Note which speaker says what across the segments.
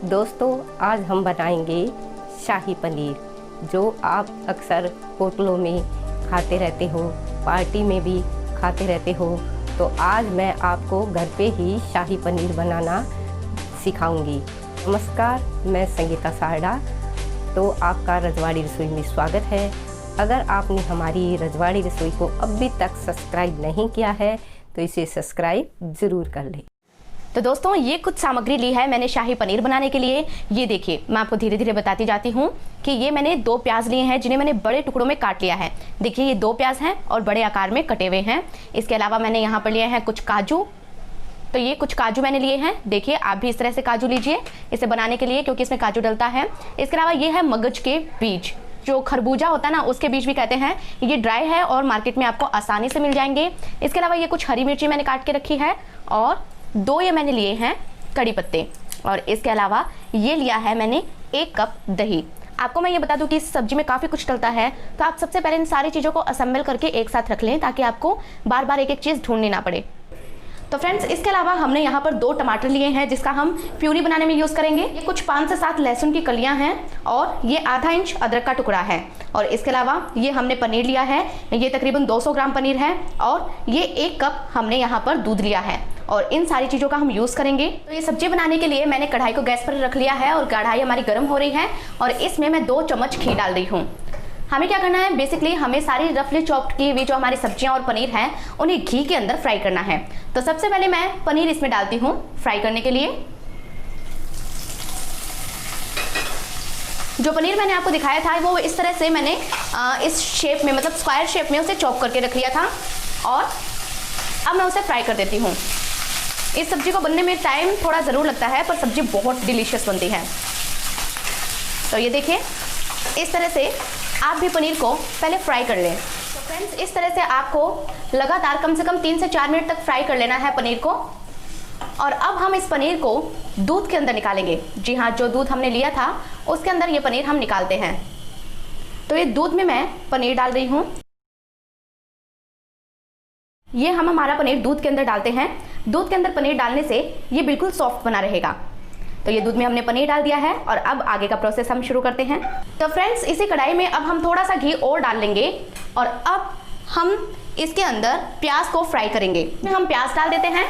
Speaker 1: दोस्तों, आज हम बनाएंगे शाही पनीर, जो आप अक्सर होटलों में खाते रहते हो, पार्टी में भी खाते रहते हो। तो आज मैं आपको घर पे ही शाही पनीर बनाना सिखाऊंगी। नमस्कार, मैं संगीता सारडा। तो आपका रजवाड़ी रसोई में स्वागत है। अगर आपने हमारी रजवाड़ी रसोई को अभी तक सब्सक्राइब नहीं किया है तो इसे सब्सक्राइब ज़रूर कर लें।
Speaker 2: तो दोस्तों, ये कुछ सामग्री ली है मैंने शाही पनीर बनाने के लिए। ये देखिए, मैं आपको धीरे धीरे बताती जाती हूँ कि ये मैंने 2 प्याज लिए हैं, जिन्हें मैंने बड़े टुकड़ों में काट लिया है। देखिए, ये 2 प्याज हैं और बड़े आकार में कटे हुए हैं। इसके अलावा मैंने यहाँ पर लिए हैं कुछ काजू। तो ये कुछ काजू मैंने लिए हैं। देखिए, आप भी इस तरह से काजू लीजिए इसे बनाने के लिए, क्योंकि इसमें काजू डलता है। इसके अलावा ये है मगज के बीज, जो खरबूजा होता है ना, उसके बीज भी कहते हैं। ये ड्राई है और मार्केट में आपको आसानी से मिल जाएंगे। इसके अलावा ये कुछ हरी मिर्ची मैंने काट के रखी है और 2 ये मैंने लिए हैं कड़ी पत्ते। और इसके अलावा ये लिया है मैंने 1 कप दही। आपको मैं ये बता दूं कि इस सब्जी में काफ़ी कुछ डलता है, तो आप सबसे पहले इन सारी चीज़ों को असेंबल करके एक साथ रख लें, ताकि आपको बार बार एक एक चीज़ ढूंढनी ना पड़े। तो फ्रेंड्स, इसके अलावा हमने यहाँ पर 2 टमाटर लिए हैं, जिसका हम प्यूरी बनाने में यूज़ करेंगे। ये कुछ 5 से 7 लहसुन की कलियाँ हैं और ये आधा इंच अदरक का टुकड़ा है। और इसके अलावा ये हमने पनीर लिया है, ये तकरीबन 200 ग्राम पनीर है। और ये 1 कप हमने यहाँ पर दूध लिया है और इन सारी चीज़ों का हम यूज़ करेंगे। तो ये सब्जी बनाने के लिए मैंने कढ़ाई को गैस पर रख लिया है और कढ़ाई हमारी गर्म हो रही है और इसमें मैं 2 चम्मच घी डाल रही हूँ। हमें क्या करना है, बेसिकली हमें सारी रफली चॉप्ड की हुई जो हमारी सब्जियां और पनीर हैं, उन्हें घी के अंदर फ्राई करना है। तो सबसे पहले मैं पनीर इसमें डालती हूँ फ्राई करने के लिए। जो पनीर मैंने आपको दिखाया था वो इस तरह से मैंने इस शेप में, मतलब स्क्वायर शेप में उसे चॉप करके रख लिया था और अब मैं उसे फ्राई कर देती हूँ। इस सब्जी को बनने में टाइम थोड़ा ज़रूर लगता है, पर सब्जी बहुत डिलीशियस बनती है। तो ये देखिए, इस तरह से आप भी पनीर को पहले फ्राई कर लें। तो फ्रेंड्स, इस तरह से आपको लगातार कम से कम 3 से 4 मिनट तक फ्राई कर लेना है पनीर को। और अब हम इस पनीर को दूध के अंदर निकालेंगे। जी हाँ, जो दूध हमने लिया था उसके अंदर ये पनीर हम निकालते हैं। तो ये दूध में मैं पनीर डाल रही हूँ। ये हम हमारा पनीर दूध के अंदर डालते हैं। दूध के अंदर पनीर डालने से ये बिल्कुल सॉफ्ट बना रहेगा। तो ये दूध में हमने पनीर डाल दिया है और अब आगे का प्रोसेस हम शुरू करते हैं। तो फ्रेंड्स, इसी कढ़ाई में अब हम थोड़ा सा घी और डाल लेंगे और अब हम इसके अंदर प्याज को फ्राई करेंगे। हम प्याज डाल देते हैं।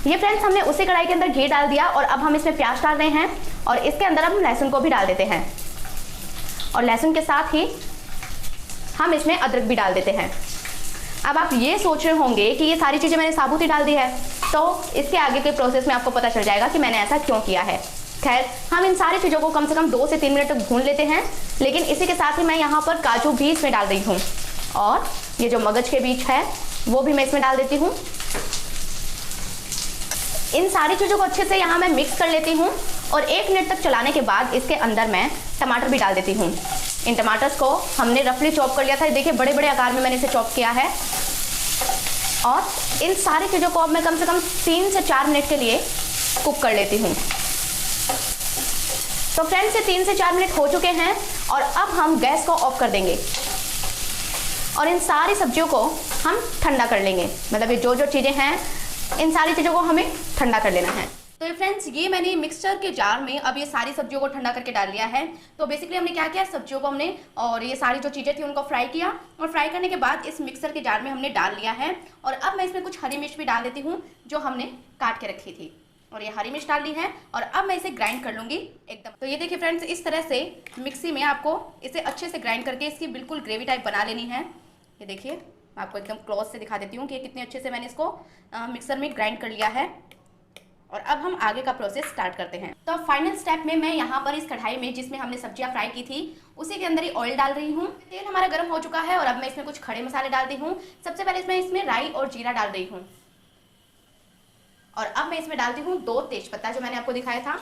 Speaker 2: ये फ्रेंड्स, हमने उसी कढ़ाई के अंदर घी डाल दिया और अब हम इसमें प्याज डाल रहे हैं और इसके अंदर हम लहसुन को भी डाल देते हैं और लहसुन के साथ ही हम इसमें अदरक भी डाल देते हैं। अब आप ये सोच रहे होंगे कि ये सारी चीज़ें मैंने साबुत ही डाल दी है, तो इसके आगे के प्रोसेस में आपको पता चल जाएगा कि मैंने ऐसा क्यों किया है। खैर, हम इन सारी चीज़ों को कम से कम 2 से 3 मिनट तक भून लेते हैं। लेकिन इसी के साथ ही मैं यहाँ पर काजू भी इसमें डाल रही हूँ और ये जो मगज के बीज है वो भी मैं इसमें डाल देती हूँ। इन सारी चीज़ों को अच्छे से यहाँ मैं मिक्स कर लेती हूँ और 1 मिनट तक चलाने के बाद इसके अंदर मैं टमाटर भी डाल देती हूँ। इन टमाटर्स को हमने रफली चॉप कर लिया था। देखिए, बड़े बड़े आकार में मैंने इसे चॉप किया है और इन सारी चीज़ों को अब मैं कम से कम 3 से 4 मिनट के लिए कुक कर लेती हूँ। तो फ्रेंड्स, ये 3 से 4 मिनट हो चुके हैं और अब हम गैस को ऑफ कर देंगे और इन सारी सब्जियों को हम ठंडा कर लेंगे। मतलब ये जो जो चीज़ें हैं, इन सारी चीज़ों को हमें ठंडा कर लेना है। तो ये फ्रेंड्स, ये मैंने मिक्सचर के जार में अब ये सारी सब्जियों को ठंडा करके डाल लिया है। तो बेसिकली हमने क्या किया, सब्जियों को हमने और ये सारी जो चीज़ें थी उनको फ्राई किया और फ्राई करने के बाद इस मिक्सर के जार में हमने डाल लिया है। और अब मैं इसमें कुछ हरी मिर्च भी डाल देती हूँ, जो हमने काट के रखी थी। और ये हरी मिर्च डाल ली है और अब मैं इसे ग्राइंड कर लूँगी एकदम। तो ये देखिए फ्रेंड्स, इस तरह से मिक्सी में आपको इसे अच्छे से ग्राइंड करके इसकी बिल्कुल ग्रेवी टाइप बना लेनी है। ये देखिए, मैं आपको एकदम क्लोज से दिखा देती हूँ कि कितने अच्छे से मैंने इसको मिक्सर में ग्राइंड कर लिया है। और अब हम आगे का प्रोसेस स्टार्ट करते हैं। तो फाइनल स्टेप में मैं यहाँ पर इस कढ़ाई में, जिसमें हमने सब्जियाँ फ्राई की थी, उसी के अंदर ही ऑयल डाल रही हूँ। तेल हमारा गर्म हो चुका है और अब मैं इसमें कुछ खड़े मसाले डालती हूँ। सबसे पहले इसमें राई और जीरा डाल रही हूँ और अब मैं इसमें डालती हूँ 2 तेजपत्ता, जो मैंने आपको दिखाया था।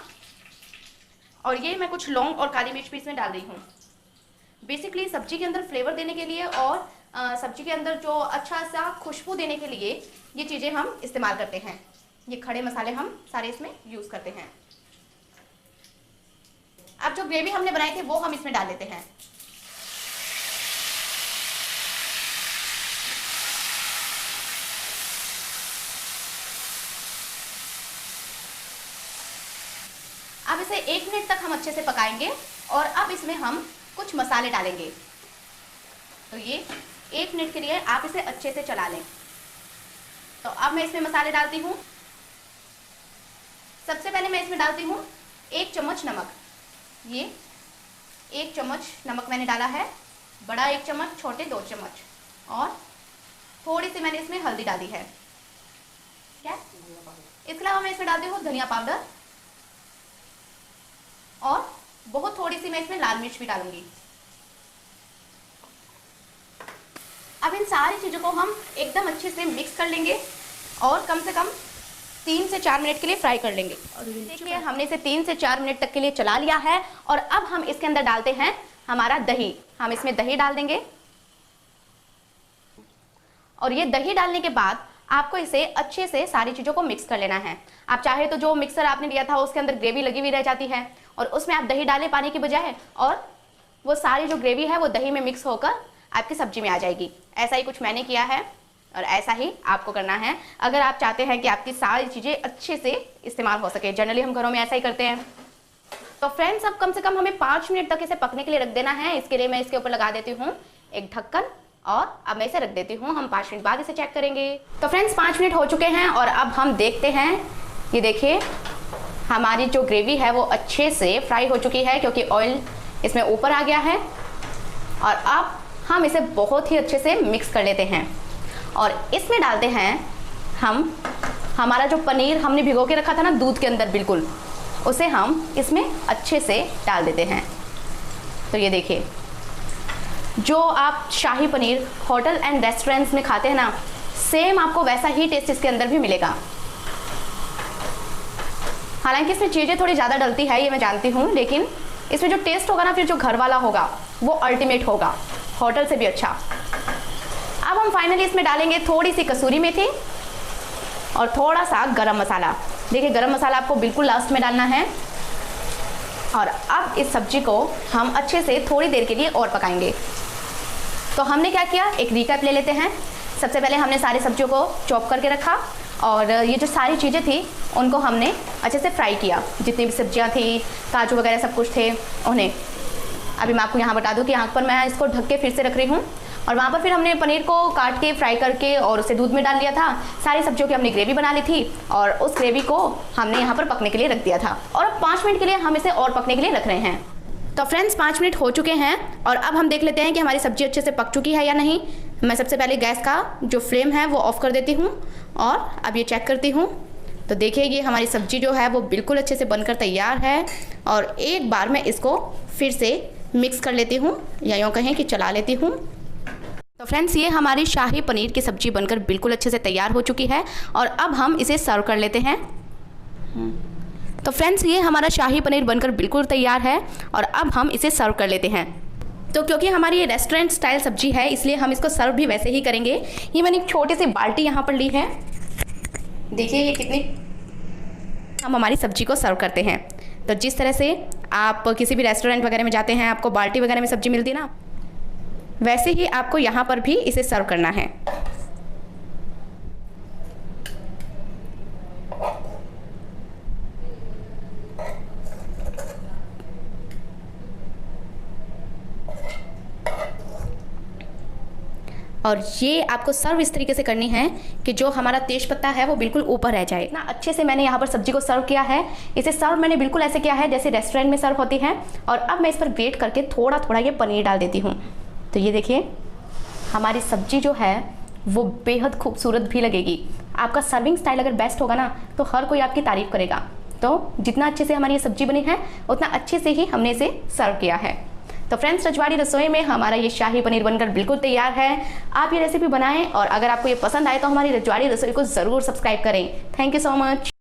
Speaker 2: और ये मैं कुछ लौंग और काली मिर्च भी इसमें डाल रही हूँ। बेसिकली सब्जी के अंदर फ्लेवर देने के लिए और सब्जी के अंदर जो अच्छा सा खुशबू देने के लिए ये चीज़ें हम इस्तेमाल करते हैं। ये खड़े मसाले हम सारे इसमें यूज़ करते हैं। अब जो ग्रेवी हमने बनाई थी वो हम इसमें डाल देते हैं। अब इसे 1 मिनट तक हम अच्छे से पकाएंगे और अब इसमें हम कुछ मसाले डालेंगे। तो ये 1 मिनट के लिए आप इसे अच्छे से चला लें। तो अब मैं इसमें मसाले डालती हूँ। सबसे पहले मैं इसमें डालती हूँ 1 चम्मच नमक। ये 1 चम्मच नमक मैंने डाला है, बड़ा 1 चम्मच, छोटे 2 चम्मच, और थोड़ी सी मैंने इसमें हल्दी डाली है। क्या इसके अलावा मैं इसमें डालती हूँ धनिया पाउडर और बहुत थोड़ी सी मैं इसमें लाल मिर्च भी डालूंगी। अब इन सारी चीज़ों को हम एकदम अच्छे से मिक्स कर लेंगे और कम से कम 3 से 4 मिनट के लिए फ्राई कर लेंगे। और देखिए हमने इसे 3 से 4 मिनट तक के लिए चला लिया है और अब हम इसके अंदर डालते हैं हमारा दही। हम इसमें दही डाल देंगे और ये दही डालने के बाद आपको इसे अच्छे से सारी चीज़ों को मिक्स कर लेना है। आप चाहे तो जो मिक्सर आपने लिया था उसके अंदर ग्रेवी लगी हुई रह जाती है और उसमें आप दही डालें पानी की बजाय, और वो सारी जो ग्रेवी है वो दही में मिक्स होकर आपकी सब्जी में आ जाएगी। ऐसा ही कुछ मैंने किया है और ऐसा ही आपको करना है अगर आप चाहते हैं कि आपकी सारी चीज़ें अच्छे से इस्तेमाल हो सके। जनरली हम घरों में ऐसा ही करते हैं। तो फ्रेंड्स, अब कम से कम हमें 5 मिनट तक इसे पकने के लिए रख देना है। इसके लिए मैं इसके ऊपर लगा देती हूँ एक ढक्कन और अब मैं इसे रख देती हूँ। हम 5 मिनट बाद इसे चेक करेंगे। तो फ्रेंड्स, 5 मिनट हो चुके हैं और अब हम देखते हैं। ये देखिए हमारी जो ग्रेवी है वो अच्छे से फ्राई हो चुकी है क्योंकि ऑयल इसमें ऊपर आ गया है। और अब हम इसे बहुत ही अच्छे से मिक्स कर लेते हैं और इसमें डालते हैं हम हमारा जो पनीर हमने भिगो के रखा था ना दूध के अंदर, बिल्कुल उसे हम इसमें अच्छे से डाल देते हैं। तो ये देखिए, जो आप शाही पनीर होटल एंड रेस्टोरेंट्स में खाते हैं ना, सेम आपको वैसा ही टेस्ट इसके अंदर भी मिलेगा। हालांकि इसमें चीज़ें थोड़ी ज़्यादा डलती है, ये मैं जानती हूँ, लेकिन इसमें जो टेस्ट होगा ना फिर जो घर वाला होगा वो अल्टीमेट होगा, होटल से भी अच्छा। अब हम फाइनली इसमें डालेंगे थोड़ी सी कसूरी मेथी और थोड़ा सा गरम मसाला। देखिए गरम मसाला आपको बिल्कुल लास्ट में डालना है। और अब इस सब्जी को हम अच्छे से थोड़ी देर के लिए और पकाएंगे। तो हमने क्या किया, एक रिकैप ले लेते हैं। सबसे पहले हमने सारी सब्जियों को चॉप करके रखा और ये जो सारी चीज़ें थी उनको हमने अच्छे से फ्राई किया। जितनी भी सब्जियां थी, काजू वगैरह सब कुछ थे उन्हें। अभी मैं आपको यहाँ बता दूँ कि यहाँ पर मैं इसको ढक के फिर से रख रही हूँ और वहाँ पर फिर हमने पनीर को काट के फ्राई करके और उसे दूध में डाल दिया था। सारी सब्जियों की हमने ग्रेवी बना ली थी और उस ग्रेवी को हमने यहाँ पर पकने के लिए रख दिया था और अब 5 मिनट के लिए हम इसे और पकने के लिए रख रहे हैं। तो फ्रेंड्स, 5 मिनट हो चुके हैं और अब हम देख लेते हैं कि हमारी सब्जी अच्छे से पक चुकी है या नहीं। मैं सबसे पहले गैस का जो फ्लेम है वो ऑफ कर देती हूँ और अब ये चेक करती हूँ। तो देखिए ये हमारी सब्जी जो है वो बिल्कुल अच्छे से बनकर तैयार है और एक बार मैं इसको फिर से मिक्स कर लेती हूँ या यूँ कहें कि चला लेती हूँ। तो फ्रेंड्स, ये हमारी शाही पनीर की सब्जी बनकर बिल्कुल अच्छे से तैयार हो चुकी है और अब हम इसे सर्व कर लेते हैं। तो फ्रेंड्स, ये हमारा शाही पनीर बनकर बिल्कुल तैयार है और अब हम इसे सर्व कर लेते हैं। तो क्योंकि हमारी ये रेस्टोरेंट स्टाइल सब्जी है इसलिए हम इसको सर्व भी वैसे ही करेंगे। ये मैंने एक छोटी सी बाल्टी यहाँ पर ली है। देखिए ये कितनी हम हमारी सब्जी को सर्व करते हैं। तो जिस तरह से आप किसी भी रेस्टोरेंट वगैरह में जाते हैं, आपको बाल्टी वगैरह में सब्जी मिलती है ना, वैसे ही आपको यहाँ पर भी इसे सर्व करना है। और ये आपको सर्व इस तरीके से करनी है कि जो हमारा तेज पत्ता है वो बिल्कुल ऊपर रह जाए। इतना अच्छे से मैंने यहाँ पर सब्जी को सर्व किया है। इसे सर्व मैंने बिल्कुल ऐसे किया है जैसे रेस्टोरेंट में सर्व होती है। और अब मैं इस पर ग्रेट करके थोड़ा थोड़ा ये पनीर डाल देती हूँ। तो ये देखिए हमारी सब्जी जो है वो बेहद खूबसूरत भी लगेगी। आपका सर्विंग स्टाइल अगर बेस्ट होगा ना तो हर कोई आपकी तारीफ़ करेगा। तो जितना अच्छे से हमारी ये सब्जी बनी है उतना अच्छे से ही हमने इसे सर्व किया है। तो फ्रेंड्स, रजवाड़ी रसोई में हमारा ये शाही पनीर बनकर बिल्कुल तैयार है। आप ये रेसिपी बनाएं और अगर आपको ये पसंद आए तो हमारी रजवाड़ी रसोई को ज़रूर सब्सक्राइब करें। Thank you so much.